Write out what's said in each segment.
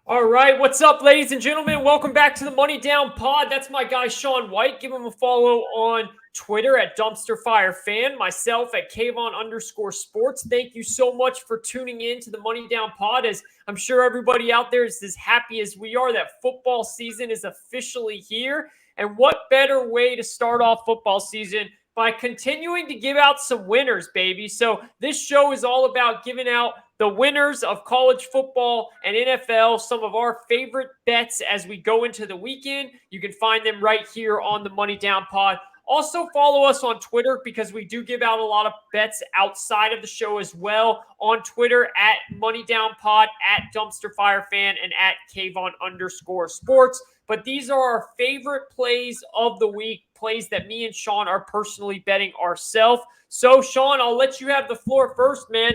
All right, what's up, ladies and gentlemen? Welcome back to the Money Down Pod. That's my guy, Sean White. Give him a follow on Twitter at Dumpster Fire Fan, myself at Kayvon_sports. Thank you so much for tuning in to the Money Down Pod, as I'm sure everybody out there is as happy as we are that football season is officially here. And what better way to start off football season by continuing to give out some winners, baby. So this show is all about giving out the winners of college football and NFL, some of our favorite bets as we go into the weekend. You can find them right here on the Money Down Pod. Also, follow us on Twitter because we do give out a lot of bets outside of the show as well on Twitter at Money Down Pod, at Dumpster Fire Fan, and at Kayvon_sports. But these are our favorite plays of the week, plays that me and Sean are personally betting ourselves. So, Sean, I'll let you have the floor first, man.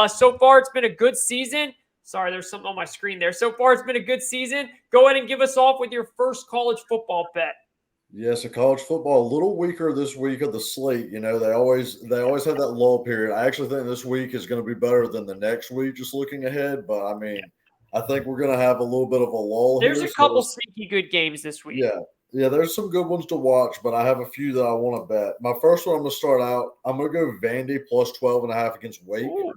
So far, it's been a good season. Sorry, there's something on my screen there. So far, it's been a good season. Go ahead and give us off with your first college football bet. Yes, college football a little weaker this week of the slate. You know, they always have that lull period. I actually think this week is going to be better than the next week, just looking ahead. But I mean, I think we're going to have a little bit of a lull There's here. a couple sneaky good games this week. Yeah, there's some good ones to watch, but I have a few that I want to bet. My first one, I'm going to start out. I'm going to go Vandy plus 12.5 against Wake. Ooh,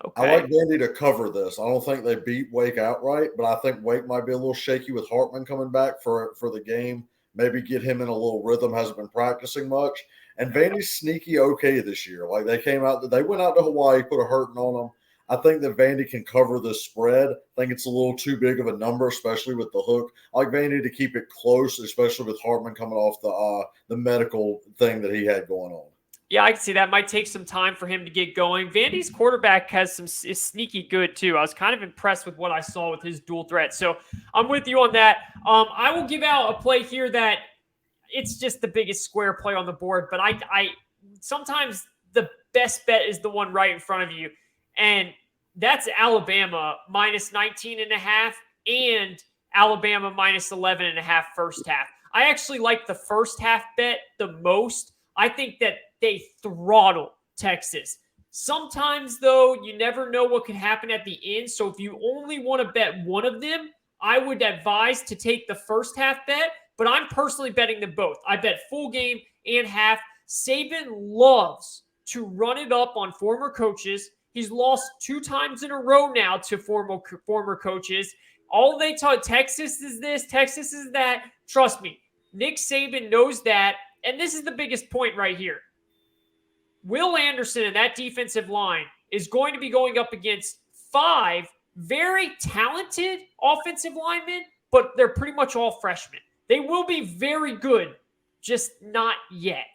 okay. I like Vandy to cover this. I don't think they beat Wake outright, but I think Wake might be a little shaky with Hartman coming back for the game. Maybe get him in a little rhythm. Hasn't been practicing much. And Vandy's sneaky okay this year. Like they went out to Hawaii, put a hurting on them. I think that Vandy can cover this spread. I think it's a little too big of a number, especially with the hook. I like Vandy to keep it close, especially with Hartman coming off the medical thing that he had going on. Yeah, I can see that. Might take some time for him to get going. Vandy's quarterback is sneaky good, too. I was kind of impressed with what I saw with his dual threat. So I'm with you on that. I will give out a play here that it's just the biggest square play on the board. But I sometimes the best bet is the one right in front of you. And that's Alabama minus 19.5 and Alabama minus 11.5 first half. I actually like the first half bet the most. I think that they throttle Texas. Sometimes, though, you never know what could happen at the end. So if you only want to bet one of them, I would advise to take the first half bet. But I'm personally betting them both. I bet full game and half. Saban loves to run it up on former coaches. He's lost 2 times in a row now to former coaches. All they taught Texas is this, Texas is that. Trust me, Nick Saban knows that. And this is the biggest point right here. Will Anderson and that defensive line is going to be going up against 5 very talented offensive linemen, but they're pretty much all freshmen. They will be very good, just not yet.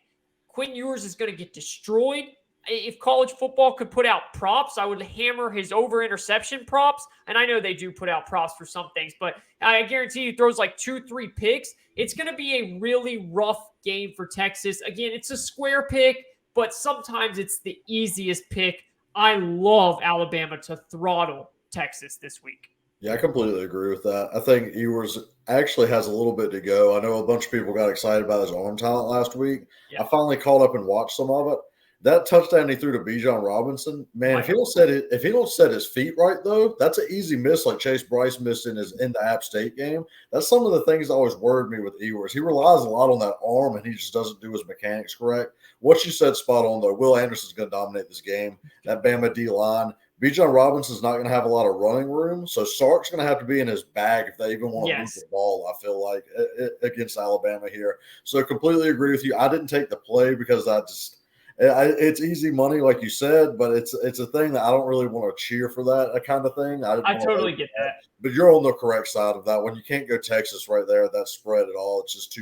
Quinn Ewers is going to get destroyed. If college football could put out props, I would hammer his over-interception props. And I know they do put out props for some things, but I guarantee you throws like 2-3 picks. It's going to be a really rough game for Texas. Again, it's a square pick, but sometimes it's the easiest pick. I love Alabama to throttle Texas this week. Yeah, I completely agree with that. I think Ewers actually has a little bit to go. I know a bunch of people got excited about his arm talent last week. Yeah. I finally caught up and watched some of it. That touchdown he threw to Bijan Robinson, man, if he don't set his feet right though, that's an easy miss like Chase Bryce missed in the App State game. That's some of the things that always worried me with Ewers. He relies a lot on that arm and he just doesn't do his mechanics correct. What you said spot on though. Will Anderson's going to dominate this game. That Bama D line. Bijan Robinson's not going to have a lot of running room, so Sark's going to have to be in his bag if they even want to move the ball, I feel like, against Alabama here. So completely agree with you. I didn't take the play because it's easy money, like you said, but it's a thing that I don't really want to cheer for that kind of thing. I totally get that. But you're on the correct side of that one. You can't go Texas right there at that spread at all. It's just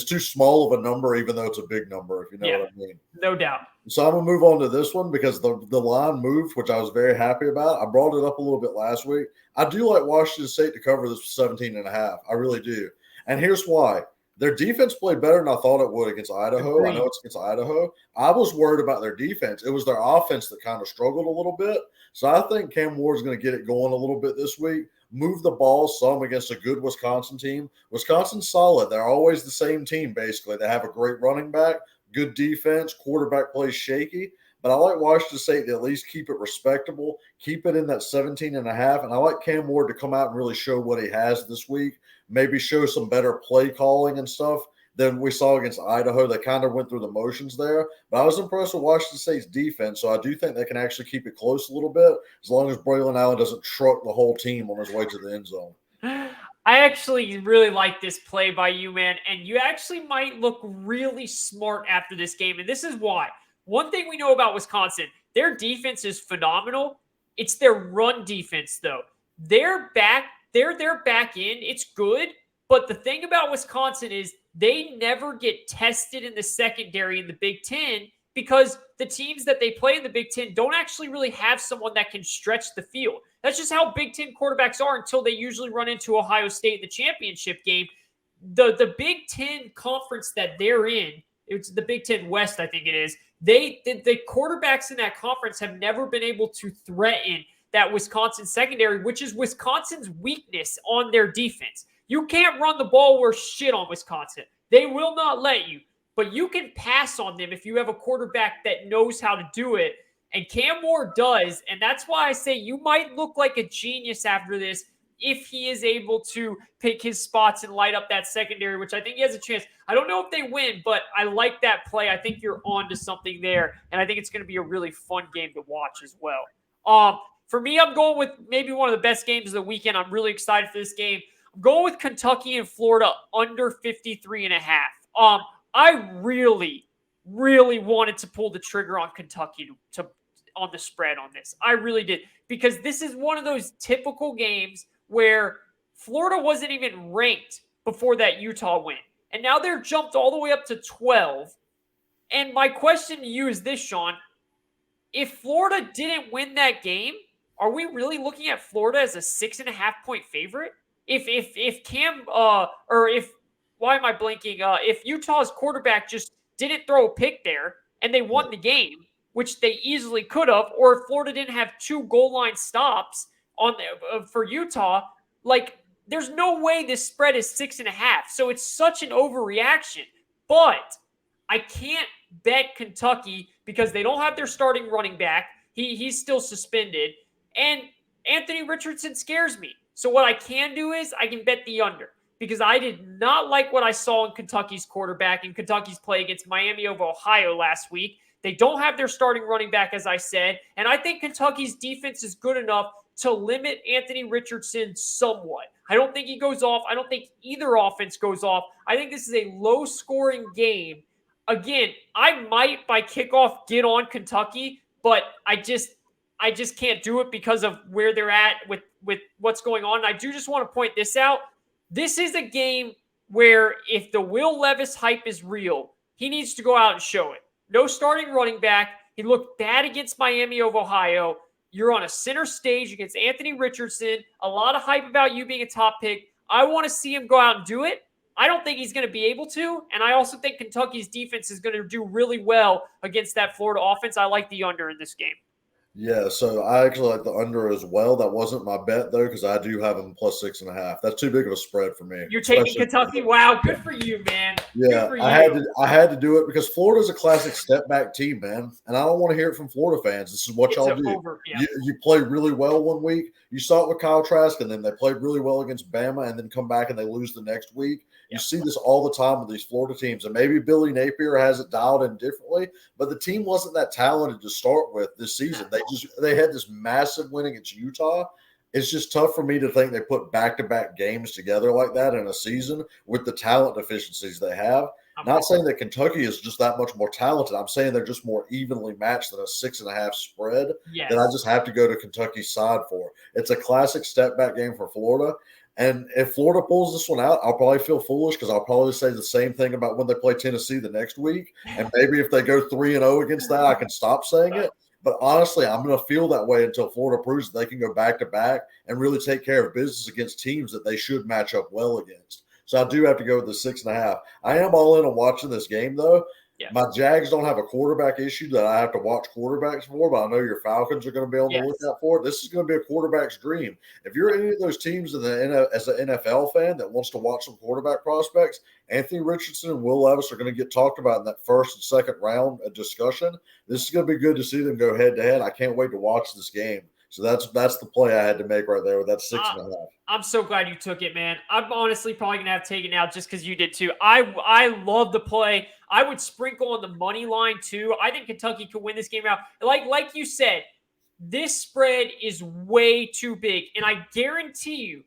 too small of a number, even though it's a big number, if you know what I mean. No doubt. So I'm going to move on to this one because the line moved, which I was very happy about. I brought it up a little bit last week. I do like Washington State to cover this 17.5. I really do. And here's why. Their defense played better than I thought it would against Idaho. I know it's against Idaho. I was worried about their defense. It was their offense that kind of struggled a little bit. So I think Cam Ward's going to get it going a little bit this week. Move the ball some against a good Wisconsin team. Wisconsin's solid. They're always the same team, basically. They have a great running back, good defense, quarterback plays shaky. but I like Washington State to at least keep it respectable, keep it in that 17.5. And I like Cam Ward to come out and really show what he has this week, maybe show some better play calling and stuff than we saw against Idaho. They kind of went through the motions there. But I was impressed with Washington State's defense, so I do think they can actually keep it close a little bit as long as Braylon Allen doesn't truck the whole team on his way to the end zone. I actually really like this play by you, man, and you actually might look really smart after this game, and this is why. One thing we know about Wisconsin, their defense is phenomenal. It's their run defense, though. They're back in. It's good, but the thing about Wisconsin is they never get tested in the secondary in the Big Ten because the teams that they play in the Big Ten don't actually really have someone that can stretch the field. That's just how Big Ten quarterbacks are until they usually run into Ohio State in the championship game. The Big Ten conference that they're in, it's the Big Ten West, I think it is, the quarterbacks in that conference have never been able to threaten that Wisconsin secondary, which is Wisconsin's weakness on their defense. You can't run the ball worth shit on Wisconsin. They will not let you. But you can pass on them if you have a quarterback that knows how to do it. And Cam Ward does. And that's why I say you might look like a genius after this if he is able to pick his spots and light up that secondary, which I think he has a chance. I don't know if they win, but I like that play. I think you're on to something there. And I think it's going to be a really fun game to watch as well. For me, I'm going with maybe one of the best games of the weekend. I'm really excited for this game. I'm going with Kentucky and Florida under 53.5. I really, really wanted to pull the trigger on Kentucky on the spread on this. I really did. Because this is one of those typical games where Florida wasn't even ranked before that Utah win. And now they're jumped all the way up to 12. And my question to you is this, Sean. If Florida didn't win that game, are we really looking at Florida as a 6.5-point favorite? If Cam or if why am I blanking? If Utah's quarterback just didn't throw a pick there and they won the game, which they easily could have, or if Florida didn't have 2 goal line stops on for Utah, like there's no way this spread is 6.5. So it's such an overreaction. But I can't bet Kentucky because they don't have their starting running back. He's still suspended, and Anthony Richardson scares me. So what I can do is I can bet the under. Because I did not like what I saw in Kentucky's quarterback in Kentucky's play against Miami of Ohio last week. They don't have their starting running back, as I said, and I think Kentucky's defense is good enough to limit Anthony Richardson somewhat. I don't think he goes off. I don't think either offense goes off. I think this is a low-scoring game. Again, I might, by kickoff, get on Kentucky, but I just can't do it because of where they're at with what's going on. And I do just want to point this out. This is a game where if the Will Levis hype is real, he needs to go out and show it. No starting running back. He looked bad against Miami of Ohio. You're on a center stage against Anthony Richardson. A lot of hype about you being a top pick. I want to see him go out and do it. I don't think he's going to be able to. And I also think Kentucky's defense is going to do really well against that Florida offense. I like the under in this game. Yeah, so I actually like the under as well. That wasn't my bet, though, because I do have them plus 6.5. That's too big of a spread for me. You're taking Kentucky? Wow, good for you, man. Yeah, for you. I had to do it because Florida's a classic step-back team, man. And I don't want to hear it from Florida fans. This is what y'all do. You play really well one week. You saw it with Kyle Trask, and then they played really well against Bama, and then come back and they lose the next week. You see this all the time with these Florida teams, and maybe Billy Napier has it dialed in differently, but the team wasn't that talented to start with this season. They had this massive win against Utah. It's just tough for me to think they put back-to-back games together like that in a season with the talent deficiencies they have. Not saying that Kentucky is just that much more talented. I'm saying they're just more evenly matched than a 6.5 spread that I just have to go to Kentucky's side for. It's a classic step-back game for Florida. And if Florida pulls this one out, I'll probably feel foolish because I'll probably say the same thing about when they play Tennessee the next week. And maybe if they go 3-0 against that, I can stop saying it. But honestly, I'm going to feel that way until Florida proves that they can go back-to-back and really take care of business against teams that they should match up well against. So I do have to go with the 6.5. I am all in on watching this game, though. Yeah. My Jags don't have a quarterback issue that I have to watch quarterbacks for, but I know your Falcons are going to be on the lookout for it. This is going to be a quarterback's dream. If you're any of those teams as an NFL fan that wants to watch some quarterback prospects, Anthony Richardson and Will Levis are going to get talked about in that first and second round of discussion. This is going to be good to see them go head to head. I can't wait to watch this game. So that's the play I had to make right there with that 6.5. I'm so glad you took it, man. I'm honestly probably gonna have to take it now just because you did too. I love the play. I would sprinkle on the money line too. I think Kentucky could win this game out. Like you said, this spread is way too big, and I guarantee you,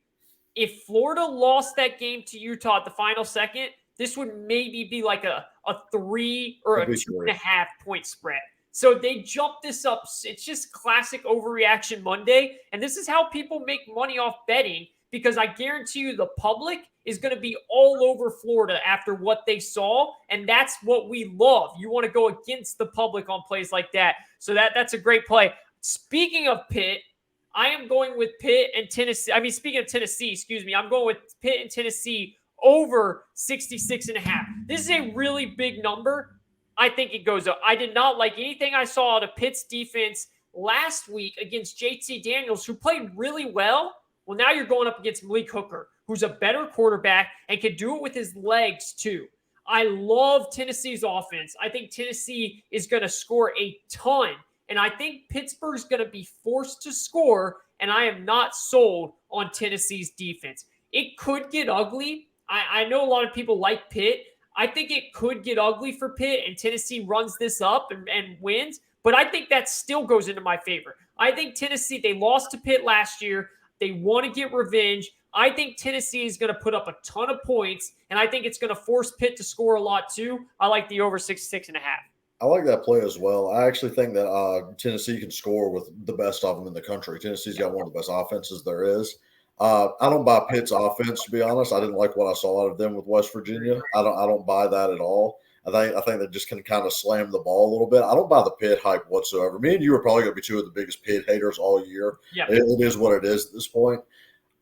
if Florida lost that game to Utah at the final second, this would maybe be like a 3 or a 2.5 point spread. So they jumped this up. It's just classic overreaction Monday. And this is how people make money off betting, because I guarantee you the public is going to be all over Florida after what they saw. And that's what we love. You want to go against the public on plays like that. So that's a great play. Speaking of Pitt, I am going with Pitt and Tennessee. I mean, speaking of Tennessee, excuse me, I'm going with Pitt and Tennessee over 66.5. This is a really big number. I think it goes up. I did not like anything I saw out of Pitt's defense last week against JT Daniels, who played really well. Well, now you're going up against Malik Hooker, who's a better quarterback and can do it with his legs too. I love Tennessee's offense. I think Tennessee is going to score a ton. And I think Pittsburgh's going to be forced to score, and I am not sold on Tennessee's defense. It could get ugly. I know a lot of people like Pitt. I think it could get ugly for Pitt, and Tennessee runs this up and wins. But I think that still goes into my favor. I think Tennessee, they lost to Pitt last year. They want to get revenge. I think Tennessee is going to put up a ton of points, and I think it's going to force Pitt to score a lot too. I like the over 66.5. I like that play as well. I actually think that Tennessee can score with the best of them in the country. Tennessee's got one of the best offenses there is. I don't buy Pitt's offense, to be honest. I didn't like what I saw out of them with West Virginia. I don't buy that at all. I think they just can kind of slam the ball a little bit. I don't buy the Pitt hype whatsoever. Me and you are probably going to be two of the biggest Pitt haters all year. Yeah. It is what it is at this point.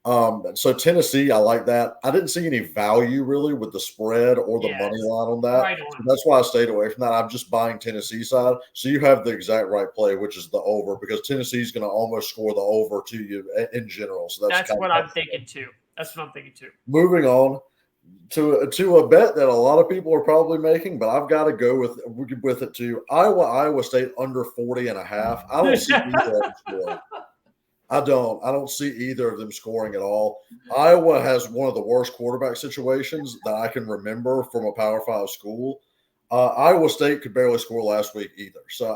So Tennessee, I like that. I didn't see any value really with the spread or the money line on that. Right on. So that's why I stayed away from that. I'm just buying Tennessee side. So you have the exact right play, which is the over, because Tennessee's going to almost score the over to you in general. So that's what I'm thinking too. That's what I'm thinking too. Moving on to a bet that a lot of people are probably making, but I've got to go with it too. Iowa State under 40.5. I don't see either of them scoring. I don't see either of them scoring at all. Iowa has one of the worst quarterback situations that I can remember from a Power 5 school. Iowa State could barely score last week either. So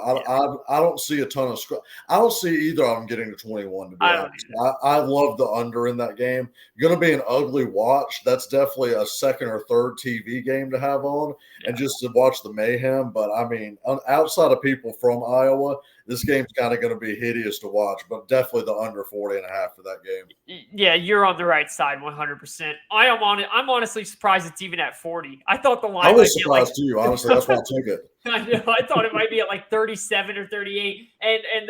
I don't see a ton of I don't see either of them getting to 21, to be honest. I love the under in that game. Going to be an ugly watch. That's definitely a second or third TV game to have on and just to watch the mayhem. But, I mean, outside of people from Iowa, this game's kind of going to be hideous to watch, but definitely the under 40.5 for that game. Yeah, you're on the right side 100%. I'm honestly surprised it's even at 40. I thought the line I was surprised too, honestly. That's why I took it. I know. I thought it might be at like 37 or 38. And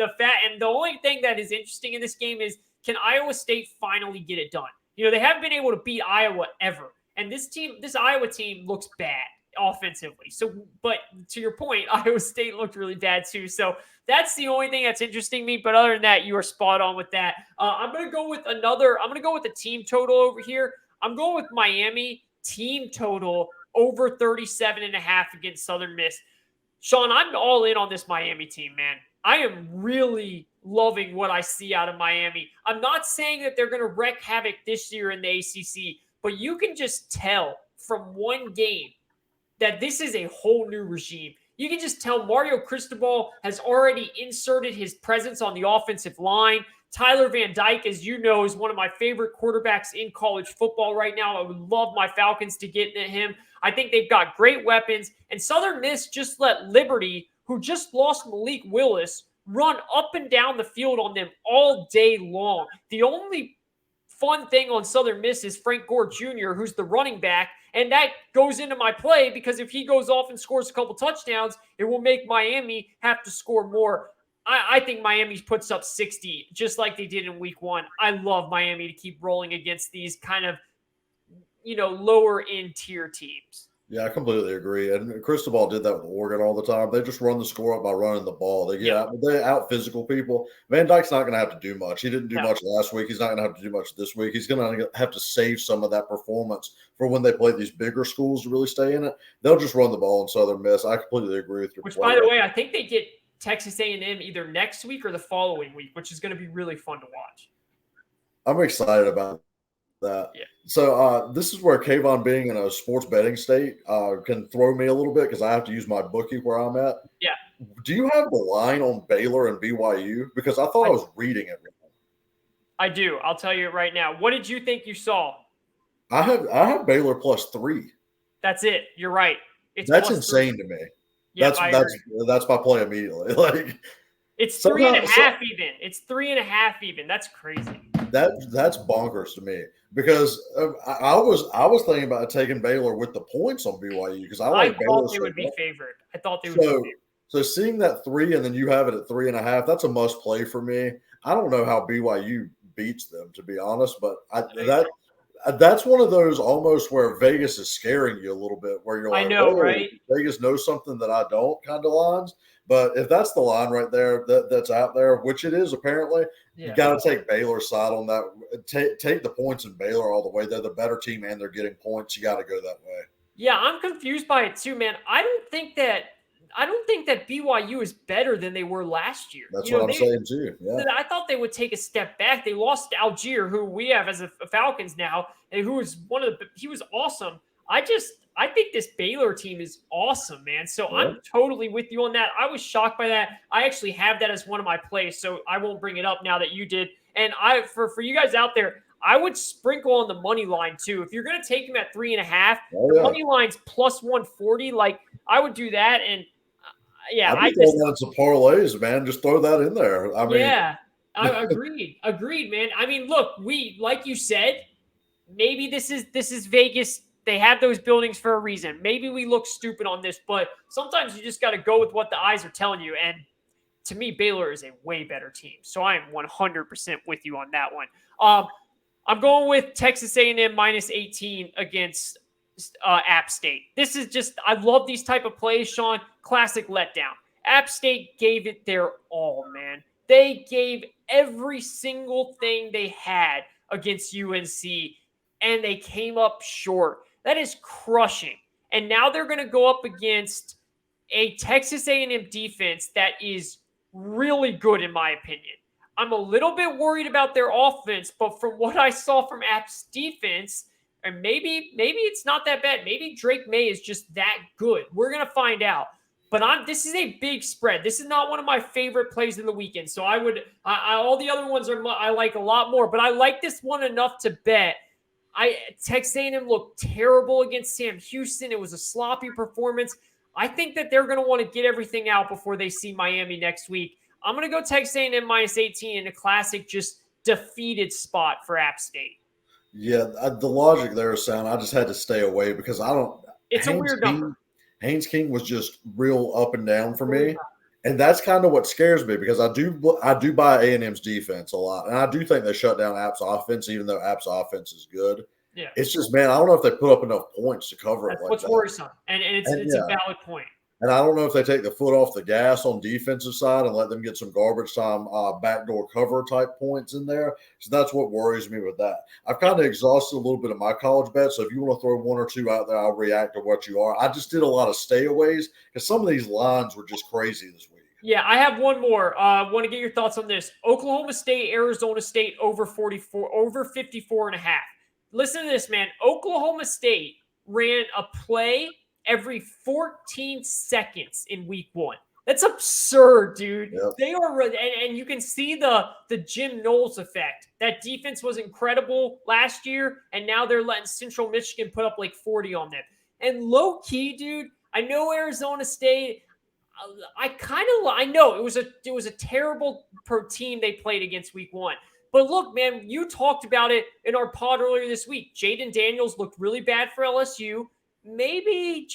the only thing that is interesting in this game is, can Iowa State finally get it done? You know, they haven't been able to beat Iowa ever. And this Iowa team looks bad offensively. So, but to your point, Iowa State looked really bad too. So that's the only thing that's interesting me. But other than that, you are spot on with that. I'm going to go with the team total over here. I'm going with Miami team total over 37.5 against Southern Miss. Sean, I'm all in on this Miami team, man. I am really loving what I see out of Miami. I'm not saying that they're going to wreak havoc this year in the ACC, but you can just tell from one game that this is a whole new regime. You can just tell Mario Cristobal has already inserted his presence on the offensive line. Tyler Van Dyke, as you know, is one of my favorite quarterbacks in college football right now. I would love my Falcons to get into him. I think they've got great weapons. And Southern Miss just let Liberty, who just lost Malik Willis, run up and down the field on them all day long. The only fun thing on Southern Miss is Frank Gore Jr., who's the running back, and that goes into my play because if he goes off and scores a couple touchdowns, it will make Miami have to score more. I think Miami puts up 60, just like they did in week 1. I love Miami to keep rolling against these kind of, lower end tier teams. Yeah, I completely agree. And Cristobal did that with Oregon all the time. They just run the score up by running the ball. Yep. They out physical people. Van Dyke's not going to have to do much. He didn't do No. much last week. He's not going to have to do much this week. He's going to have to save some of that performance for when they play these bigger schools to really stay in it. They'll just run the ball in Southern Miss. I completely agree with your Which, play. by the way, I think they get Texas A&M either next week or the following week, which is going to be really fun to watch. I'm excited about that. Yeah. So this is where Kayvon being in a sports betting state can throw me a little bit because I have to use my bookie where I'm at. Yeah. Do you have the line on Baylor and BYU? Because I thought I was reading it wrong. I do. I'll tell you right now. What did you think you saw? I have Baylor +3. That's it. You're right. That's insane to me. Yep, That's my play immediately. Like it's 3.5 even. It's 3.5 even. That's crazy. That's bonkers to me because I was thinking about taking Baylor with the points on BYU because I like Baylor. Thought they would be favored. I thought they would be favored. So seeing that 3 and then you have it at 3.5, that's a must play for me. I don't know how BYU beats them, to be honest, but that's one of those almost where Vegas is scaring you a little bit, where you're like, I know, right? Vegas knows something that I don't kind of lines. But if that's the line right there that's out there, which it is apparently, you got to take Baylor's side on that. Take the points in Baylor all the way. They're the better team and they're getting points. You got to go that way. Yeah, I'm confused by it too, man. I don't think that BYU is better than they were last year. That's what I'm saying too. Yeah. I thought they would take a step back. They lost Algier, who we have as a Falcons now, and who was he was awesome. I think this Baylor team is awesome, man. So I'm totally with you on that. I was shocked by that. I actually have that as one of my plays, so I won't bring it up now that you did. And for you guys out there, I would sprinkle on the money line too. If you're going to take him at 3.5, the money line's +140. Like I would do that. And I just want some parlays, man. Just throw that in there. I mean, I agreed, man. I mean, look, like you said, maybe this is Vegas. They have those buildings for a reason. Maybe we look stupid on this, but sometimes you just got to go with what the eyes are telling you. And to me, Baylor is a way better team. So I am 100% with you on that one. I'm going with Texas A&M -18 against App State. This is just, I love these type of plays, Sean. Classic letdown. App State gave it their all, man. They gave every single thing they had against UNC, and they came up short. That is crushing. And now they're going to go up against a Texas A&M defense that is really good, in my opinion. I'm a little bit worried about their offense, but from what I saw from App's defense, and maybe it's not that bad. Maybe Drake May is just that good. We're going to find out. But this is a big spread. This is not one of my favorite plays in the weekend. So all the other ones I like a lot more, but I like this one enough to bet. Texas A&M looked terrible against Sam Houston. It was a sloppy performance. I think that they're going to want to get everything out before they see Miami next week. I'm going to go Texas A&M -18 in a classic, just defeated spot for App State. Yeah, the logic there is sound. I just had to stay away because I don't. It's a weird number. Haynes King was just real up and down for me, and that's kind of what scares me because I do buy A&M's defense a lot, and I do think they shut down App's offense, even though App's offense is good. Yeah, it's just, man, I don't know if they put up enough points to cover it. What's worrisome, and it's a valid point. And I don't know if they take the foot off the gas on defensive side and let them get some garbage time backdoor cover type points in there. So that's what worries me with that. I've kind of exhausted a little bit of my college bets. So if you want to throw one or two out there, I'll react to what you are. I just did a lot of stayaways because some of these lines were just crazy this week. Yeah, I have one more. Want to get your thoughts on this. Oklahoma State, Arizona State over 54.5. Listen to this, man. Oklahoma State ran a play every 14 seconds in week 1. That's absurd, dude. Yep. They are, and you can see the Jim Knowles effect. That defense was incredible last year, and now they're letting Central Michigan put up like 40 on them. And low key, dude, I know Arizona State. I know it was a terrible team they played against week 1. But look, man, you talked about it in our pod earlier this week. Jaden Daniels looked really bad for LSU. Maybe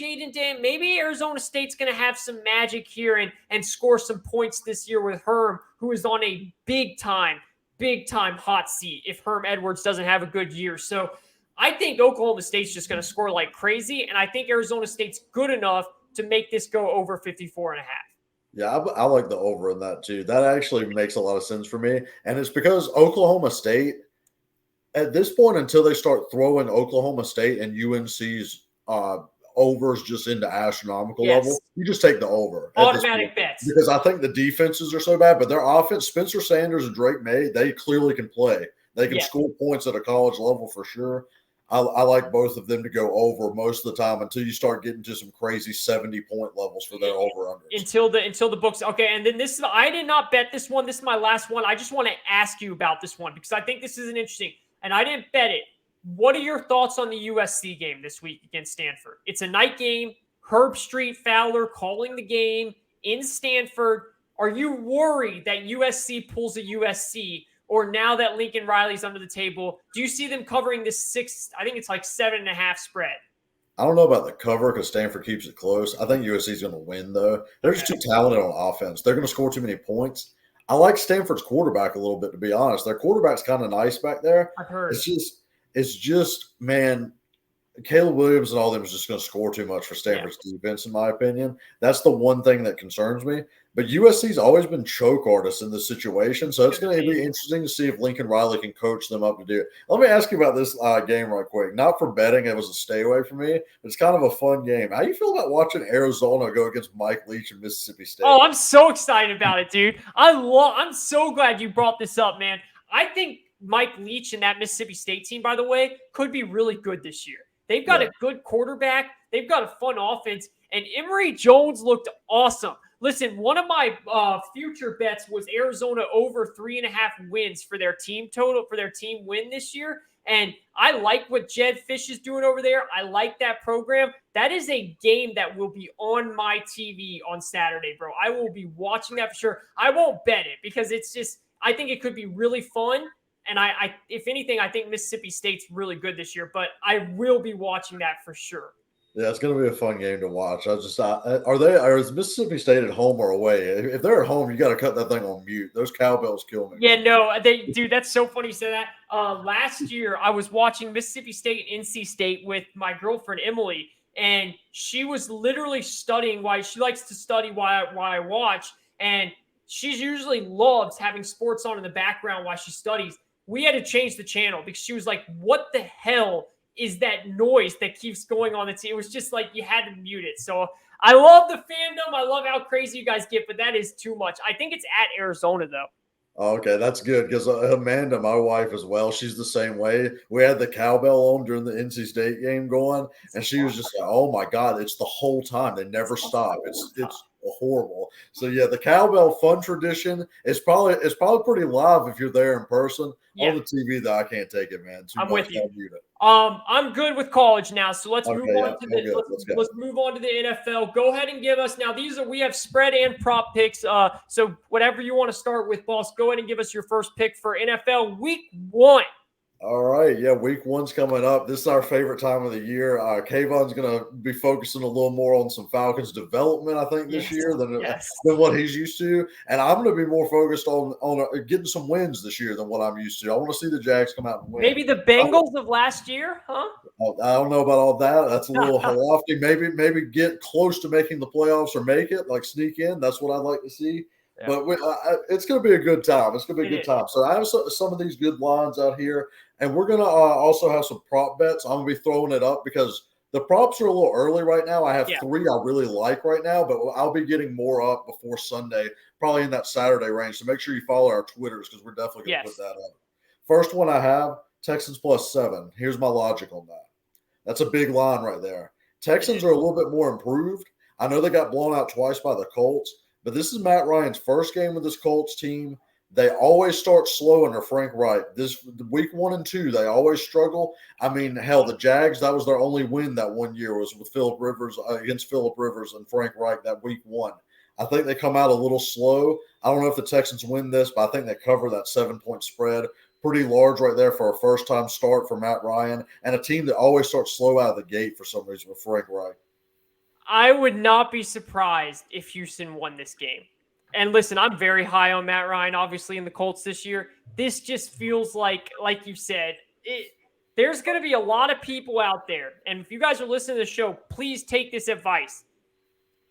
Arizona State's going to have some magic here and score some points this year with Herm, who is on a big time hot seat if Herm Edwards doesn't have a good year. So I think Oklahoma State's just going to score like crazy, and I think Arizona State's good enough to make this go over 54.5. Yeah, I like the over in that too. That actually makes a lot of sense for me. And it's because Oklahoma State, at this point, until they start throwing Oklahoma State and UNC's overs just into astronomical Yes. level, you just take the over at this point. Automatic bets. Because I think the defenses are so bad, but their offense, Spencer Sanders and Drake May, they clearly can play. They can Yes. score points at a college level for sure. I like both of them to go over most of the time until you start getting to some crazy 70-point levels for their over-unders. Until the books. Okay, and then this is, I did not bet this one. This is my last one. I just want to ask you about this one because I think this is an interesting, and I didn't bet it. What are your thoughts on the USC game this week against Stanford? It's a night game. Herb Street Fowler calling the game in Stanford. Are you worried that USC pulls a USC? Or now that Lincoln Riley's under the table, do you see them covering this 6? I think it's like 7.5 spread. I don't know about the cover because Stanford keeps it close. I think USC is going to win, though. They're just too talented on offense. They're going to score too many points. I like Stanford's quarterback a little bit, to be honest. Their quarterback's kind of nice back there. I've heard. It's just, man, Caleb Williams and all them is just going to score too much for Stanford's defense, in my opinion. That's the one thing that concerns me. But USC's always been choke artists in this situation, so it's going to be interesting to see if Lincoln Riley can coach them up to do it. Let me ask you about this game right quick. Not for betting, it was a stay away from me. It's kind of a fun game. How do you feel about watching Arizona go against Mike Leach and Mississippi State? Oh, I'm so excited about it, dude. I'm so glad you brought this up, man. I think Mike Leach and that Mississippi State team, by the way, could be really good this year. They've got a good quarterback. They've got a fun offense. And Emory Jones looked awesome. Listen, one of my future bets was Arizona over 3.5 wins for their team total, for their team win this year. And I like what Jed Fish is doing over there. I like that program. That is a game that will be on my TV on Saturday, bro. I will be watching that for sure. I won't bet it because it's just, I think it could be really fun. And I if anything, I think Mississippi State's really good this year, but I will be watching that for sure. Yeah, it's going to be a fun game to watch. Is Mississippi State at home or away? If they're at home, you got to cut that thing on mute. Those cowbells kill me. Yeah, no, dude, that's so funny you said that. Last year, I was watching Mississippi State and NC State with my girlfriend Emily, and she was literally studying while she likes to study while I watch, and she usually loves having sports on in the background while she studies. We had to change the channel because she was like, "What the hell is that noise that keeps going on the TV?" It was just like you had to mute it. So I love the fandom. I love how crazy you guys get, but that is too much. I think it's at Arizona, though. Okay, that's good because Amanda, my wife as well, she's the same way. We had the cowbell on during the NC State game going, and she was just like, "Oh my God, it's the whole time. They never stop. It's horrible." So yeah, the cowbell fun tradition is probably pretty live if you're there in person. Yeah. On the TV, though, I can't take it, man. I'm with you. I'm good with college now, so let's move on to let's move on to the NFL. Go ahead and give us now. We have spread and prop picks. So whatever you want to start with, boss. Go ahead and give us your first pick for NFL Week 1. All right. Yeah, week 1's coming up. This is our favorite time of the year. Kayvon's going to be focusing a little more on some Falcons development, I think, this year than what he's used to. And I'm going to be more focused on getting some wins this year than what I'm used to. I want to see the Jags come out and win. Maybe the Bengals of last year, huh? I don't know about all that. That's a little lofty. Maybe get close to making the playoffs or make it, like sneak in. That's what I'd like to see. Yeah. But it's going to be a good time. It's going to be a good time. So I have some of these good lines out here, and we're going to also have some prop bets. I'm going to be throwing it up because the props are a little early right now. I have 3 I really like right now, but I'll be getting more up before Sunday, probably in that Saturday range. So make sure you follow our Twitters because we're definitely going to put that up. First one I have, Texans +7. Here's my logic on that. That's a big line right there. Texans are a little bit more improved. I know they got blown out twice by the Colts. But this is Matt Ryan's first game with this Colts team. They always start slow under Frank Reich. This week 1 and 2, they always struggle. I mean, hell, the Jags, that was their only win that one year was with Phillip Rivers against Phillip Rivers and Frank Reich that week 1. I think they come out a little slow. I don't know if the Texans win this, but I think they cover that 7-point spread. Pretty large right there for a first-time start for Matt Ryan and a team that always starts slow out of the gate for some reason with Frank Reich. I would not be surprised if Houston won this game. And listen, I'm very high on Matt Ryan, obviously, in the Colts this year. This just feels like you said, there's going to be a lot of people out there, and if you guys are listening to the show, please take this advice.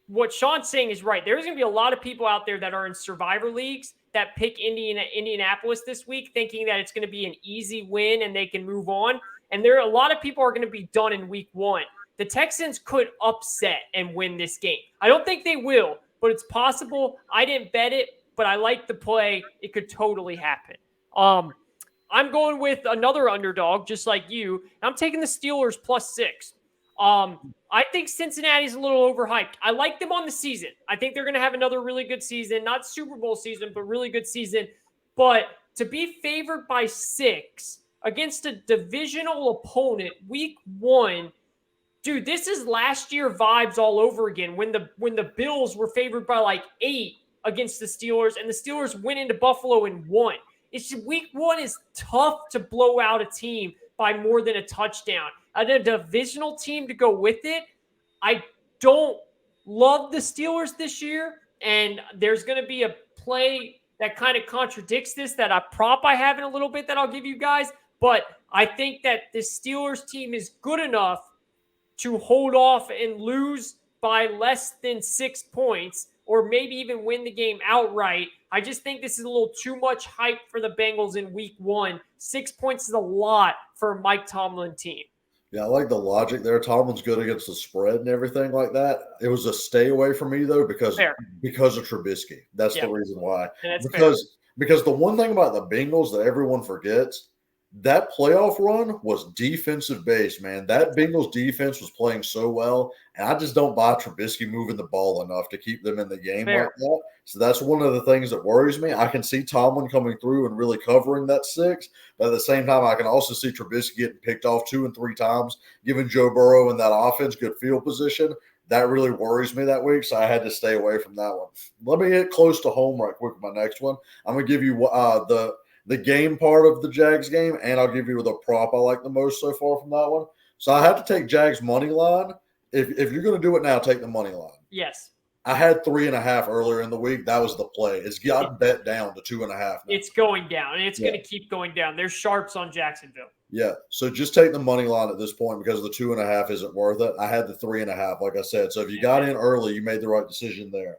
What Sean's saying is right. There's going to be a lot of people out there that are in survivor leagues that pick Indianapolis this week, thinking that it's going to be an easy win and they can move on. And there are a lot of people are going to be done in week one. The Texans could upset and win this game. I don't think they will, but it's possible. I didn't bet it, but I like the play. It could totally happen. I'm going with another underdog, just like you. I'm taking the Steelers +6. I think Cincinnati's a little overhyped. I like them on the season. I think they're going to have another really good season, not Super Bowl season, but really good season. But to be favored by 6 against a divisional opponent week 1, dude, this is last year vibes all over again when the Bills were favored by like 8 against the Steelers and the Steelers went into Buffalo and won. It's just, week 1 is tough to blow out a team by more than a touchdown. A divisional team to go with it. I don't love the Steelers this year, and there's going to be a play that kind of contradicts this, that a prop I have in a little bit that I'll give you guys, but I think that the Steelers team is good enough to hold off and lose by less than 6 points, or maybe even win the game outright. I just think this is a little too much hype for the Bengals in week 1. 6 points is a lot for a Mike Tomlin team. Yeah, I like the logic there. Tomlin's good against the spread and everything like that. It was a stay away for me though because of Trubisky. That's the reason why. Because the one thing about the Bengals that everyone forgets, that playoff run was defensive based, man. That Bengals defense was playing so well, and I just don't buy Trubisky moving the ball enough to keep them in the game like that. So that's one of the things that worries me. I can see Tomlin coming through and really covering that 6, but at the same time, I can also see Trubisky getting picked off 2 and 3 times, giving Joe Burrow and that offense good field position. That really worries me that week, so I had to stay away from that one. Let me get close to home right quick with my next one. I'm going to give you the game part of the Jags game, and I'll give you the prop I like the most so far from that one. So I had to take Jags money line. If you're going to do it now, take the money line. Yes. I had 3.5 earlier in the week. That was the play. It's gotten bet down to 2.5 now. It's going down, and it's going to keep going down. There's sharps on Jacksonville. Yeah, so just take the money line at this point because the 2.5 isn't worth it. I had the 3.5, like I said. So if you got in early, you made the right decision there.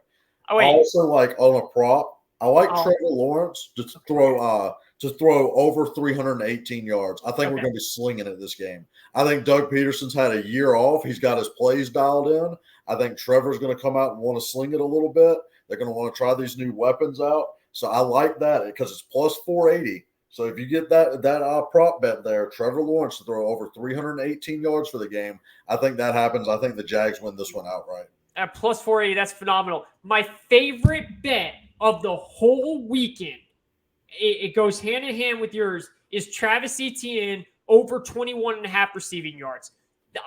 Oh, wait. Also, like on a prop, I like Trevor Lawrence to throw over 318 yards. I think we're going to be slinging it this game. I think Doug Peterson's had a year off. He's got his plays dialed in. I think Trevor's going to come out and want to sling it a little bit. They're going to want to try these new weapons out. So I like that because it's plus 480. So if you get that prop bet there, Trevor Lawrence to throw over 318 yards for the game, I think that happens. I think the Jags win this one outright. At plus 480, that's phenomenal. My favorite bet of the whole weekend, it goes hand in hand with yours, is Travis Etienne over 21.5 receiving yards.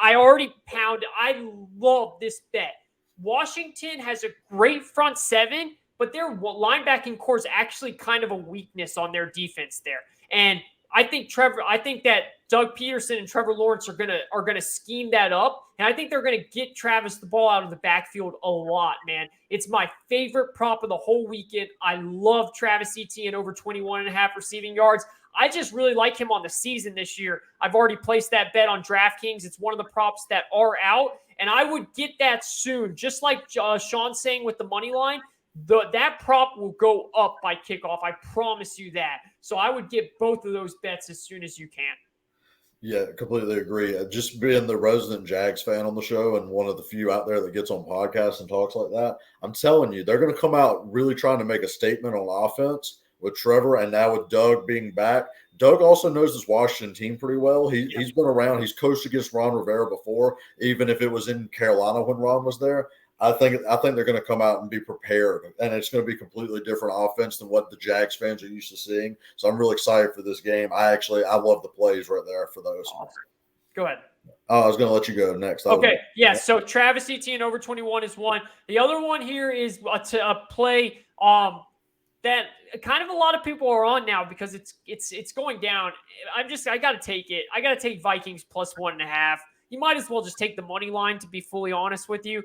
I already pounded. I love this bet. Washington has a great front 7, but their linebacking core is actually kind of a weakness on their defense there. And I think that Doug Peterson and Trevor Lawrence are gonna scheme that up. And I think they're gonna get Travis the ball out of the backfield a lot, man. It's my favorite prop of the whole weekend. I love Travis Etienne over 21.5 receiving yards. I just really like him on the season this year. I've already placed that bet on DraftKings. It's one of the props that are out, and I would get that soon. Just like Sean's saying with the money line, that prop will go up by kickoff. I promise you that. So I would get both of those bets as soon as you can. Yeah, completely agree. Just being the resident Jags fan on the show and one of the few out there that gets on podcasts and talks like that, I'm telling you, they're going to come out really trying to make a statement on offense with Trevor and now with Doug being back. Doug also knows this Washington team pretty well. He's been around. He's coached against Ron Rivera before, even if it was in Carolina when Ron was there. I think they're going to come out and be prepared, and it's going to be a completely different offense than what the Jags fans are used to seeing. So I'm really excited for this game. I love the plays right there for those. Awesome. Go ahead. I was going to let you go next. Okay, yeah. So Travis Etienne over 21 is one. The other one here is a play that kind of a lot of people are on now because it's going down. I got to take it. I got to take Vikings plus 1.5. You might as well just take the money line, to be fully honest with you.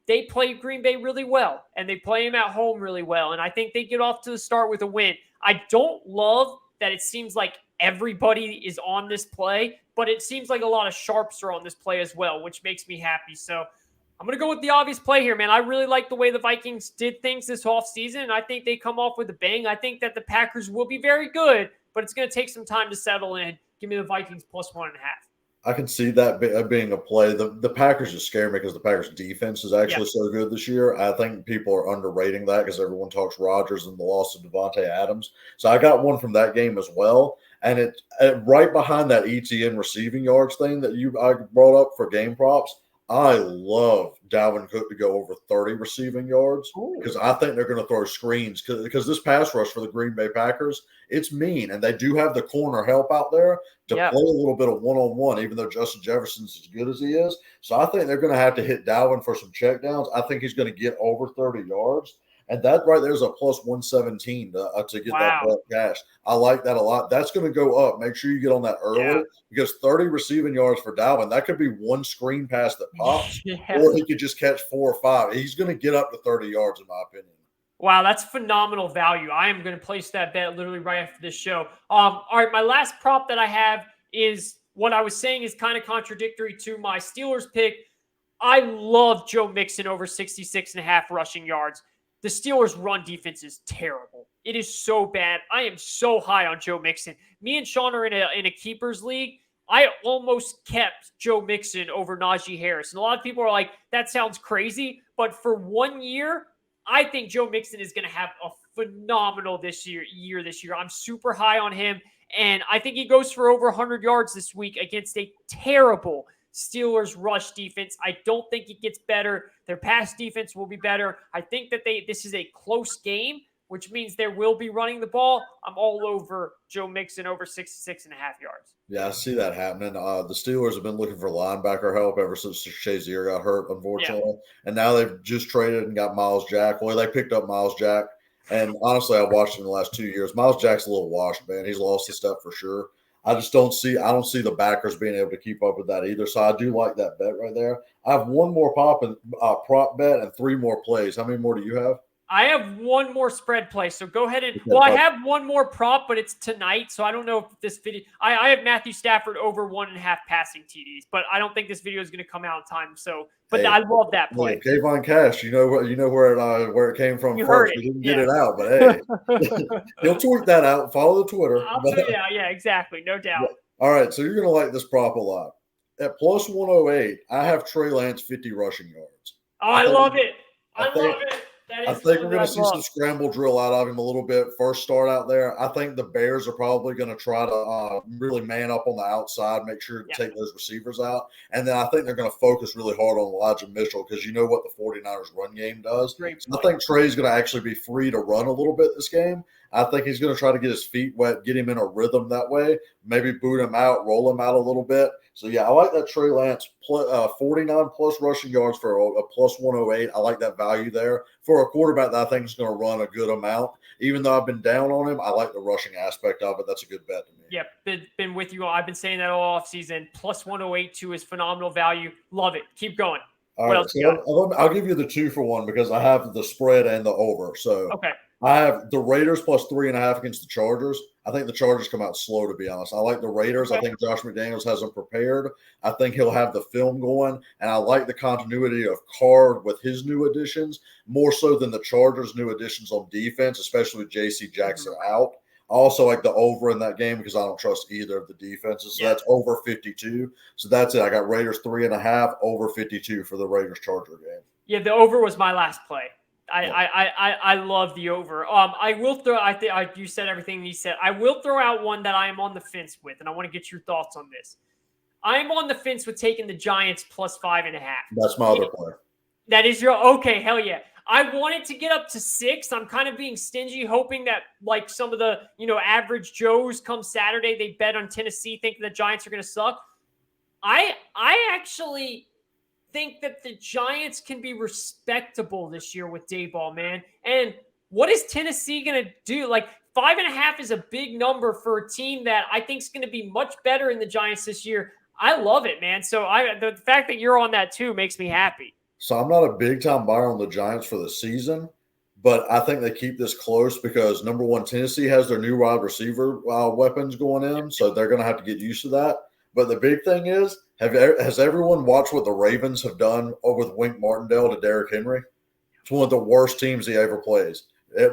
They play Green Bay really well, and they play them at home really well, and I think they get off to the start with a win. I don't love that it seems like everybody is on this play, but it seems like a lot of sharps are on this play as well, which makes me happy. So I'm going to go with the obvious play here, man. I really like the way the Vikings did things this offseason, and I think they come off with a bang. I think that the Packers will be very good, but it's going to take some time to settle in. Give me the Vikings plus 1.5. I can see that being a play. The Packers just scare me because the Packers defense is actually so good this year. I think people are underrating that because everyone talks Rodgers and the loss of Devontae Adams. So I got one from that game as well. And it right behind that ETN receiving yards thing that I brought up for game props. I love Dalvin Cook to go over 30 receiving yards because I think they're going to throw screens because this pass rush for the Green Bay Packers, it's mean. And they do have the corner help out there to play a little bit of one-on-one, even though Justin Jefferson's as good as he is. So I think they're going to have to hit Dalvin for some checkdowns. I think he's going to get over 30 yards. And that right there is a plus 117 to get that bet cash. I like that a lot. That's going to go up. Make sure you get on that early because 30 receiving yards for Dalvin, that could be one screen pass that pops, or he could just catch 4 or 5. He's going to get up to 30 yards, in my opinion. Wow, that's phenomenal value. I am going to place that bet literally right after this show. All right, my last prop that I have is what I was saying is kind of contradictory to my Steelers pick. I love Joe Mixon over 66.5 rushing yards. The Steelers' run defense is terrible. It is so bad. I am so high on Joe Mixon. Me and Sean are in a keepers league. I almost kept Joe Mixon over Najee Harris. And a lot of people are like, that sounds crazy. But for 1 year, I think Joe Mixon is going to have a phenomenal this year. I'm super high on him. And I think he goes for over 100 yards this week against a terrible Steelers rush defense. I don't think it gets better. Their pass defense will be better. I think that this is a close game, which means they will be running the ball. I'm all over Joe Mixon over 66.5 yards. Yeah, I see that happening. The Steelers have been looking for linebacker help ever since Shazier got hurt, unfortunately. And now they've just traded and got Miles Jack. Well, they picked up Miles Jack. And honestly, I watched him the last 2 years. Miles Jack's a little washed, man. He's lost his step for sure. I don't see the backers being able to keep up with that either. So I do like that bet right there. I have one more prop bet and 3 more plays. How many more do you have? I have one more spread play, so go ahead and – well, I have one more prop, but it's tonight, so I don't know if this video – I have Matthew Stafford over 1.5 passing TDs, but I don't think this video is going to come out in time. So, but I love that play. Kayvon Cash, you know where it came from first. We didn't get it out, but hey, he'll tweet that out. Follow the Twitter. Yeah, exactly, no doubt. All right, so you're going to like this prop a lot. At plus 108, I have Trey Lance 50 rushing yards. Oh, I love it. I love it. I think we're going to see some scramble drill out of him a little bit. First start out there. I think the Bears are probably going to try to really man up on the outside, make sure to take those receivers out. And then I think they're going to focus really hard on Elijah Mitchell because you know what the 49ers run game does. So I think Trey's going to actually be free to run a little bit this game. I think he's going to try to get his feet wet, get him in a rhythm that way, maybe boot him out, roll him out a little bit. So, yeah, I like that Trey Lance 49-plus rushing yards for a plus 108. I like that value there. For a quarterback that I think is going to run a good amount, even though I've been down on him, I like the rushing aspect of it. That's a good bet to me. Yep, been with you all. I've been saying that all offseason. Plus 108 too is phenomenal value. Love it. Keep going. All right, so I'll give you the 2-for-1 because I have the spread and the over. So I have the Raiders plus 3.5 against the Chargers. I think the Chargers come out slow, to be honest. I like the Raiders. I think Josh McDaniels has them prepared. I think he'll have the film going, and I like the continuity of Carr with his new additions more so than the Chargers' new additions on defense, especially with J.C. Jackson out. I also like the over in that game because I don't trust either of the defenses. So that's over 52. So that's it. I got Raiders 3.5, over 52 for the Raiders-Charger game. Yeah, the over was my last play. I love the over. I will throw. You said everything you said. I will throw out one that I am on the fence with, and I want to get your thoughts on this. I am on the fence with taking the Giants plus 5.5. That's my other play. That is your okay. Hell yeah. I wanted to get up to 6. I'm kind of being stingy, hoping that like some of the average Joes come Saturday, they bet on Tennessee, thinking the Giants are going to suck. I actually think that the Giants can be respectable this year with Dayball, man. And what is Tennessee going to do? Like 5.5 is a big number for a team that I think is going to be much better in the Giants this year. I love it, man. So the fact that you're on that too makes me happy. So I'm not a big time buyer on the Giants for the season, But I think they keep this close because, number one, Tennessee has their new wide receiver weapons going in, so they're going to have to get used to that. But the big thing is, has everyone watched what the Ravens have done with Wink Martindale to Derrick Henry? It's one of the worst teams he ever plays.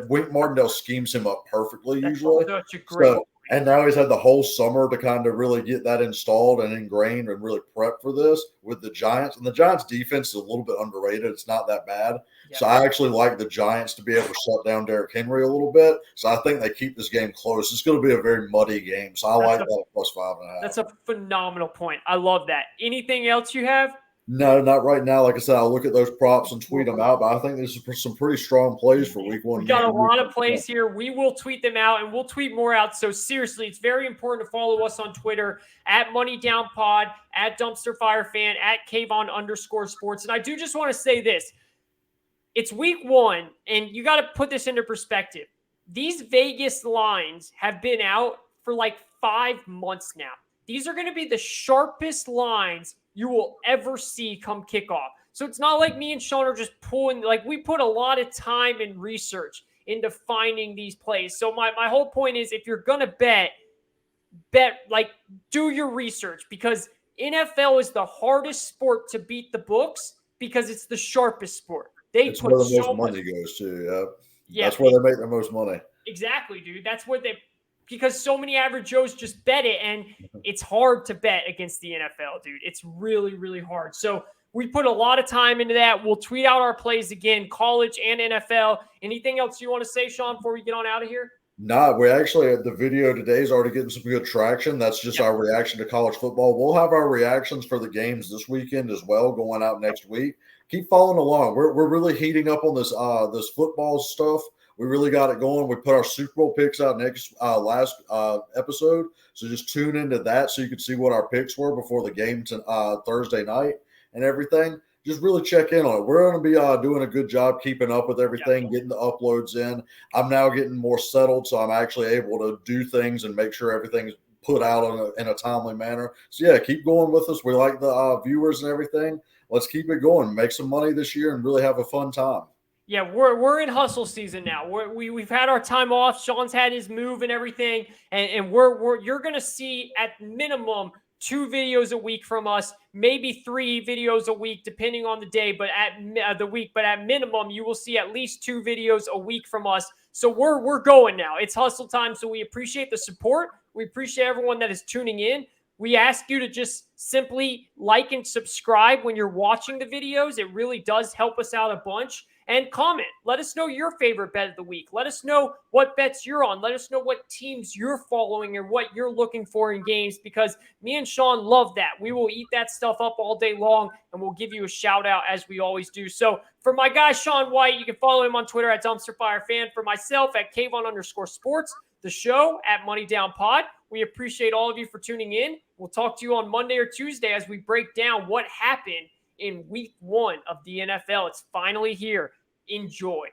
Wink Martindale schemes him up perfectly usually. Such a great and now he's had the whole summer to kind of really get that installed and ingrained and really prep for this with the Giants. And the Giants' defense is a little bit underrated. It's not that bad. Yeah. So I actually like the Giants to be able to shut down Derrick Henry a little bit. So I think they keep this game close. It's going to be a very muddy game. So I like that plus 5.5. That's a phenomenal point. I love that. Anything else you have? No, not right now. Like I said, I'll look at those props and tweet them out. But I think there's some pretty strong plays for week one. We got a lot of plays here. We will tweet them out, and we'll tweet more out. So seriously, it's very important to follow us on Twitter at MoneyDownPod, at DumpsterFireFan, at Kayvon_sports. And I do just want to say this. It's week one, and you got to put this into perspective. These Vegas lines have been out for like 5 months now. These are going to be the sharpest lines you will ever see come kickoff. So it's not like me and Sean are just pulling, like we put a lot of time and research into finding these plays. So my whole point is, if you're going to bet, like do your research, because NFL is the hardest sport to beat the books because it's the sharpest sport. It's where the most money goes to. Yeah. That's where they make the most money. Exactly, dude. That's where because so many average Joes just bet it, and it's hard to bet against the NFL, dude. It's really, really hard. So we put a lot of time into that. We'll tweet out our plays again, college and NFL. Anything else you want to say, Sean, before we get on out of here? No, we actually, the video today is already getting some good traction. That's just our reaction to college football. We'll have our reactions for the games this weekend as well, going out next week. Keep following along. We're really heating up on this football stuff. We really got it going. We put our Super Bowl picks out last episode. So just tune into that so you can see what our picks were before the game Thursday night and everything. Just really check in on it. We're going to be doing a good job keeping up with everything, getting the uploads in. I'm now getting more settled, so I'm actually able to do things and make sure everything's put out in a timely manner. So, yeah, keep going with us. We like the viewers and everything. Let's keep it going. Make some money this year and really have a fun time. Yeah, we're in hustle season now. We've had our time off. Sean's had his move and everything, and you're gonna see at minimum 2 videos a week from us, maybe 3 videos a week depending on the day, but at minimum you will see at least 2 videos a week from us. So we're going now. It's hustle time. So we appreciate the support. We appreciate everyone that is tuning in. We ask you to just simply like and subscribe when you're watching the videos. It really does help us out a bunch. And comment. Let us know your favorite bet of the week. Let us know what bets you're on. Let us know what teams you're following or what you're looking for in games, because me and Sean love that. We will eat that stuff up all day long, and we'll give you a shout out as we always do. So for my guy, Sean White, you can follow him on Twitter at DumpsterFireFan. For myself at Kayvon_sports. The show at MoneyDownPod. We appreciate all of you for tuning in. We'll talk to you on Monday or Tuesday as we break down what happened in week 1 of the NFL. It's finally here. Enjoy.